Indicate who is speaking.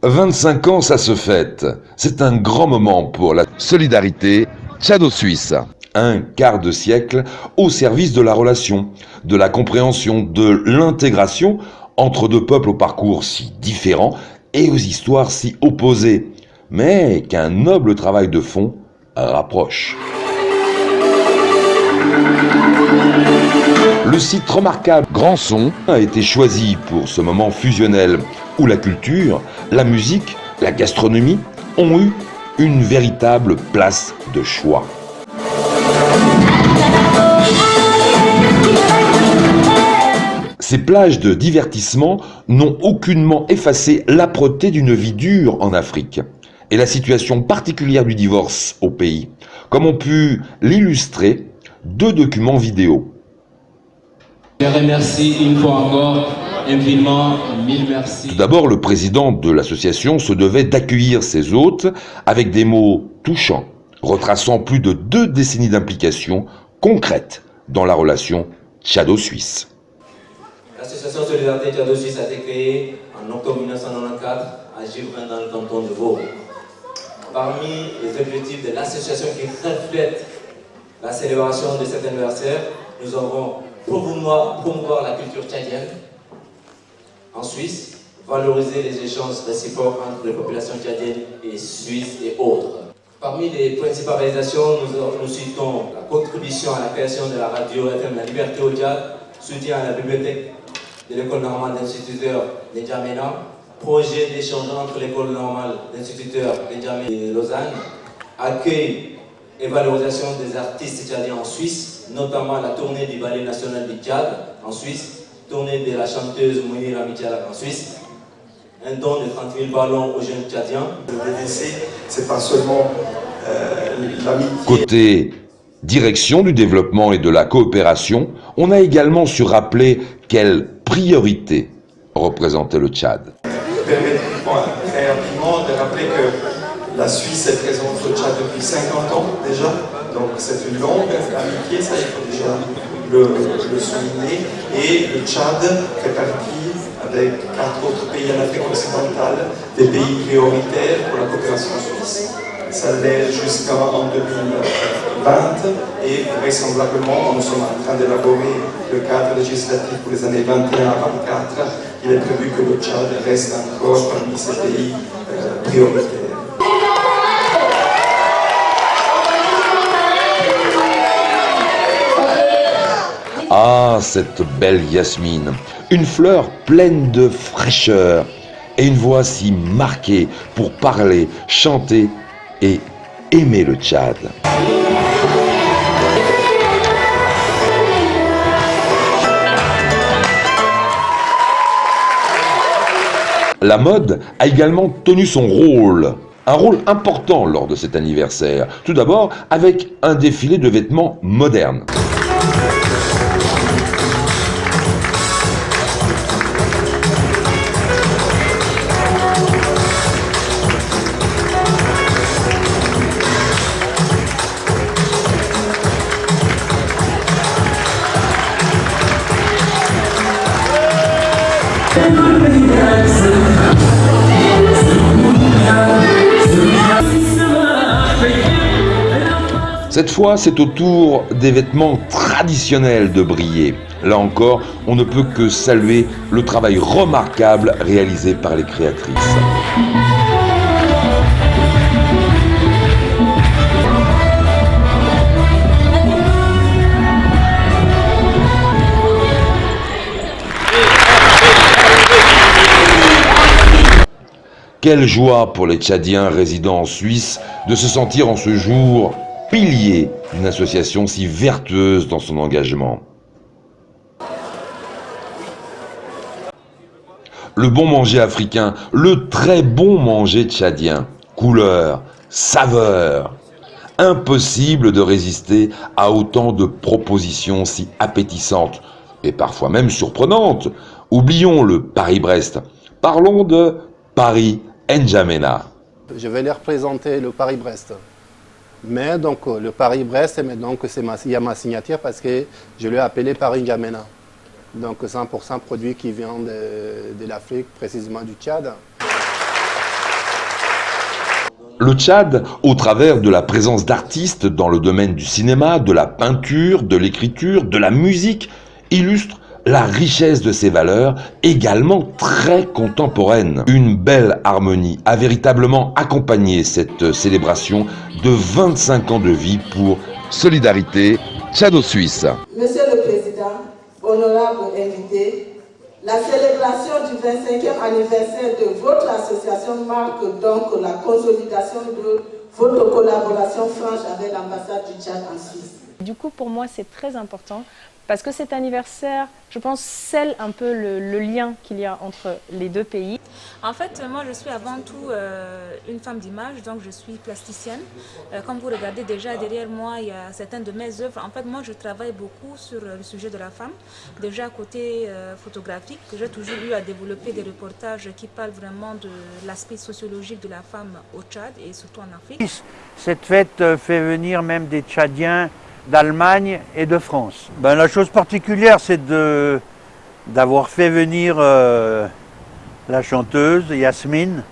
Speaker 1: 25 ans, ça se fête. C'est un grand moment pour la solidarité tchado-suisse. Un quart de siècle au service de la relation, de la compréhension, de l'intégration entre deux peuples aux parcours si différents et aux histoires si opposées, mais qu'un noble travail de fond rapproche. Le site remarquable Grandson a été choisi pour ce moment fusionnel où la culture, la musique, la gastronomie ont eu une véritable place de choix. Ces plages de divertissement n'ont aucunement effacé l'âpreté d'une vie dure en Afrique et la situation particulière du divorce au pays, comme ont pu l'illustrer deux documents vidéo.
Speaker 2: Je remercie une fois encore infiniment, mille merci.
Speaker 1: Tout d'abord, le président de l'association se devait d'accueillir ses hôtes avec des mots touchants, retraçant plus de 2 décennies d'implication concrète dans la relation tchado-suisse.
Speaker 3: L'association Solidarité Tchado-Suisse a été créée en octobre 1994 à Givrin dans le canton de Vaud. Parmi les objectifs de l'association qui reflètent la célébration de cet anniversaire, nous avons promouvoir la culture tchadienne en Suisse, valoriser les échanges réciproques entre les populations tchadiennes et suisses et autres. Parmi les principales réalisations, nous citons la contribution à la création de la radio FM La Liberté au Tchad, soutien à la bibliothèque de l'école normale d'instituteurs de N'Djamena, projet d'échange entre l'école normale d'instituteurs de N'Djamena et Lausanne, accueil et valorisation des artistes tchadiens en Suisse, notamment la tournée du Ballet National du Tchad en Suisse, tournée de la chanteuse Mounira Mitiala en Suisse, un don de 30 000 ballons aux jeunes tchadiens.
Speaker 4: Le BDC, c'est pas seulement l'amitié.
Speaker 1: Côté direction du développement et de la coopération, on a également su rappeler quelle priorité représentait le Tchad.
Speaker 4: Permettez-moi très rapidement de rappeler que la Suisse est présente au Tchad depuis 50 ans déjà, donc c'est une longue amitié, ça il faut déjà le souligner, et le Tchad fait partie, avec 4 autres pays en Afrique occidentale, des pays prioritaires pour la coopération suisse. Ça l'est jusqu'en 2020 et vraisemblablement, nous sommes en train d'élaborer le cadre législatif pour les années 21 à 24. Il est prévu que le Tchad reste encore parmi ces pays prioritaires.
Speaker 1: Ah, cette belle Yasmine, une fleur pleine de fraîcheur et une voix si marquée pour parler, chanter et aimer le Tchad. La mode a également tenu son rôle, un rôle important lors de cet anniversaire. Tout d'abord avec un défilé de vêtements modernes. Cette fois, c'est au tour des vêtements traditionnels de briller. Là encore, on ne peut que saluer le travail remarquable réalisé par les créatrices. Quelle joie pour les Tchadiens résidant en Suisse de se sentir en ce jour pilier d'une association si vertueuse dans son engagement. Le bon manger africain, le très bon manger tchadien, couleur, saveur. Impossible de résister à autant de propositions si appétissantes et parfois même surprenantes. Oublions le Paris-Brest, parlons de Paris-N'Djamena.
Speaker 5: Je vais les représenter le Paris-Brest. Mais donc le Paris-Brest, maintenant que il y a ma signature parce que je l'ai appelé Paris-N'Djamena. Donc 100% produit qui vient de l'Afrique, précisément du Tchad.
Speaker 1: Le Tchad, au travers de la présence d'artistes dans le domaine du cinéma, de la peinture, de l'écriture, de la musique, illustre la richesse de ses valeurs, également très contemporaines. Une belle harmonie a véritablement accompagné cette célébration de 25 ans de vie pour Solidarité Tchado-Suisse.
Speaker 6: Monsieur le Président, honorable invité, la célébration du 25e anniversaire de votre association marque donc la consolidation de votre collaboration franche avec l'ambassade du Tchad en Suisse.
Speaker 7: Du coup, pour moi, c'est très important parce que cet anniversaire, je pense, scelle un peu le lien qu'il y a entre les deux pays.
Speaker 8: En fait, moi, je suis avant tout une femme d'image, donc je suis plasticienne. Comme vous regardez déjà derrière moi, il y a certaines de mes œuvres. En fait, moi, je travaille beaucoup sur le sujet de la femme. Déjà, côté photographique, j'ai toujours eu à développer des reportages qui parlent vraiment de l'aspect sociologique de la femme au Tchad et surtout en Afrique.
Speaker 9: Cette fête fait venir même des Tchadiens d'Allemagne et de France. La chose particulière, c'est d'avoir fait venir la chanteuse Yasmine,